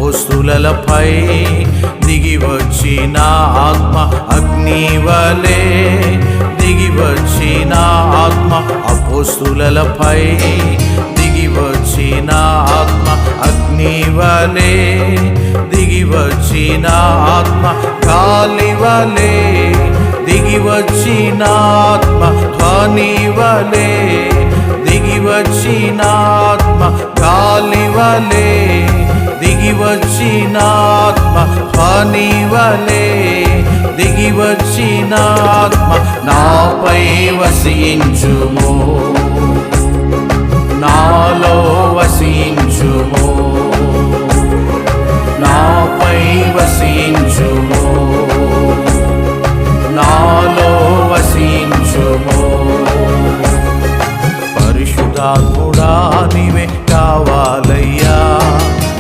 అపోస్తులపై దిగి వచ్చిన ఆత్మ అగ్నివలే దిగి వచ్చిన ఆత్మ అపోస్తులపై దిగి వచ్చిన ఆత్మ అగ్నివలే దిగి వచ్చిన ఆత్మ గాలివలే దిగి వచ్చిన ఆత్మ ధ్వనివలే దిగి వచ్చిన ఆత్మ గాలివలే దిగి వచ్చిన ఆత్మ ధ్వనివలే దిగి వచ్చిన ఆత్మ నాపై వసించుము నాలో వసించు